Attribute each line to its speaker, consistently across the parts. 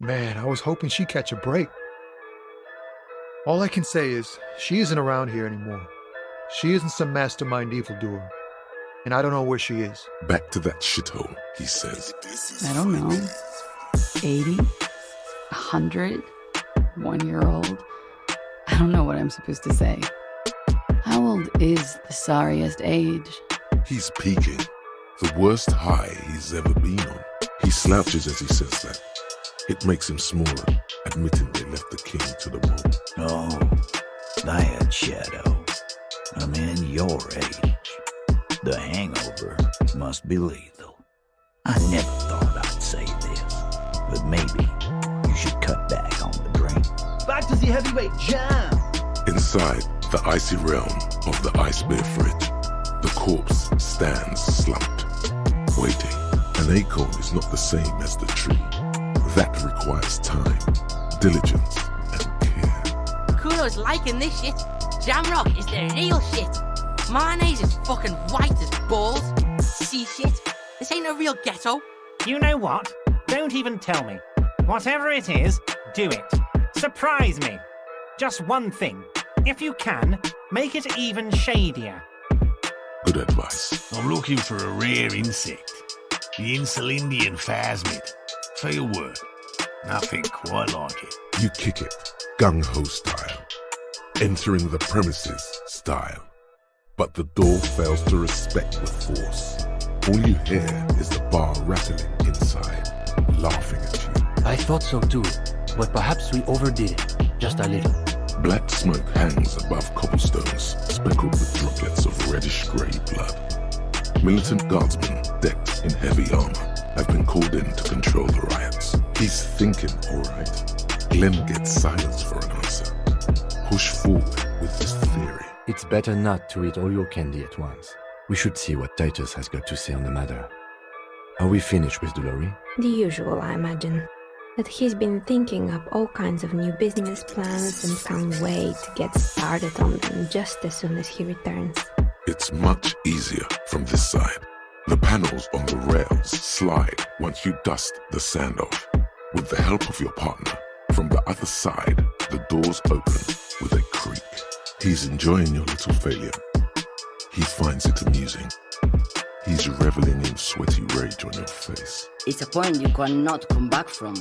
Speaker 1: Man, I was hoping she'd catch a break. All I can say is, she isn't around here anymore. She isn't some mastermind evildoer. And I don't know where she is.
Speaker 2: Back to that shithole, he says.
Speaker 3: I don't know. 80? 100? 1-year-old? I don't know what I'm supposed to say. How old is the sorriest age?
Speaker 2: He's peaking. The worst high he's ever been on. He slouches as he says that. It makes him smaller, admitting they left the king to the mob.
Speaker 4: Oh, that shadow. I'm in your age. The hangover must be lethal. I never thought I'd say this, but maybe you should cut back on the drink.
Speaker 5: Back to the heavyweight jam!
Speaker 2: Inside the icy realm of the ice bear fridge, the corpse stands slumped, waiting. An acorn is not the same as the tree. That requires time, diligence, and care.
Speaker 6: Kuno's liking this shit. Jamrock is the real shit. Mayonnaise is fucking white as balls. See shit? This ain't a real ghetto.
Speaker 5: You know what? Don't even tell me. Whatever it is, do it. Surprise me. Just one thing. If you can, make it even shadier.
Speaker 2: Good advice.
Speaker 7: I'm looking for a rare insect. The Insulindian phasmid. Say a word. Nothing quite like it.
Speaker 2: You kick it, gung-ho style. Entering the premises style. But the door fails to respect the force. All you hear is the bar rattling inside, laughing at you.
Speaker 8: I thought so too, but perhaps we overdid it, just a little.
Speaker 2: Black smoke hangs above cobblestones, speckled with droplets of reddish-grey blood. Militant guardsmen, decked in heavy armor, have been called in to control the riots. He's thinking, all right. Glenn gets silence for an answer. Push forward with this theory.
Speaker 8: It's better not to eat all your candy at once. We should see what Titus has got to say on the matter. Are we finished with Dolores?
Speaker 9: The usual, I imagine. That he's been thinking up all kinds of new business plans and can't wait to get started on them just as soon as he returns.
Speaker 2: It's much easier from this side. The panels on the rails slide once you dust the sand off. With the help of your partner, from the other side, the doors open with a creak. He's enjoying your little failure. He finds it amusing. He's reveling in sweaty rage on your face.
Speaker 6: It's a point you cannot come back from.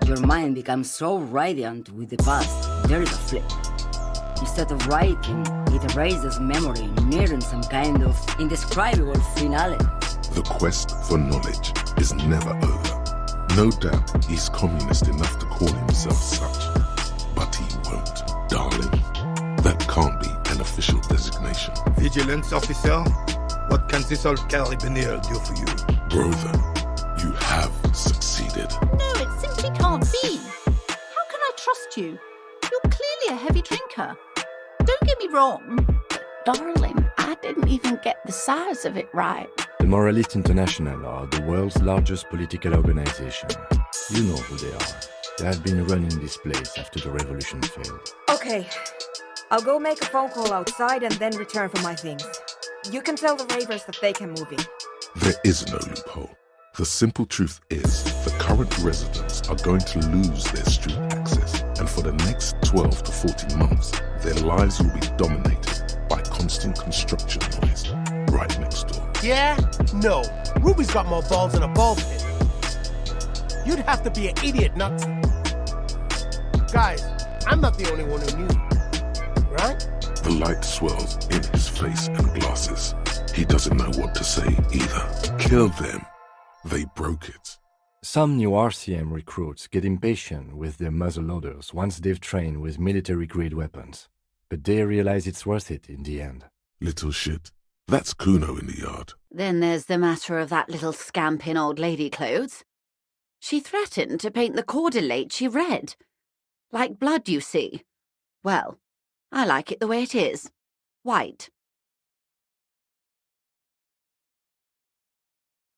Speaker 6: Your mind becomes so radiant with the past, there is a flip. Instead of writing, it erases memory, nearing some kind of indescribable finale.
Speaker 2: The quest for knowledge is never over. No doubt he's communist enough to call himself such. But he won't, darling. That can't be an official designation.
Speaker 1: Vigilance officer? What can this old carabinier do for you?
Speaker 2: Brother, you have succeeded.
Speaker 10: No, it simply can't be. How can I trust you? You're clearly a heavy drinker. Don't get me wrong.
Speaker 3: Darling, I didn't even get the size of it right.
Speaker 8: The Moralists International are the world's largest political organization. You know who they are. They have been running this place after the revolution failed.
Speaker 11: Okay. I'll go make a phone call outside and then return for my things. You can tell the ravers that they can move in.
Speaker 2: There is no loophole. The simple truth is the current residents are going to lose their street access, and for the next 12 to 14 months, their lives will be dominated by constant construction noise right next door.
Speaker 5: Yeah? No. Ruby's got more balls than a ball pit. You'd have to be an idiot not to. Guys, I'm not the only one who knew. Right?
Speaker 2: The light swirls in his face and glasses. He doesn't know what to say either. Kill them. They broke it.
Speaker 8: Some new RCM recruits get impatient with their muzzleloaders once they've trained with military-grade weapons. But they realize it's worth it in the end.
Speaker 2: Little shit. That's Kuno in the yard.
Speaker 12: Then there's the matter of that little scamp in old lady clothes. She threatened to paint the cordelate she read. Like blood, you see. Well, I like it the way it is. White.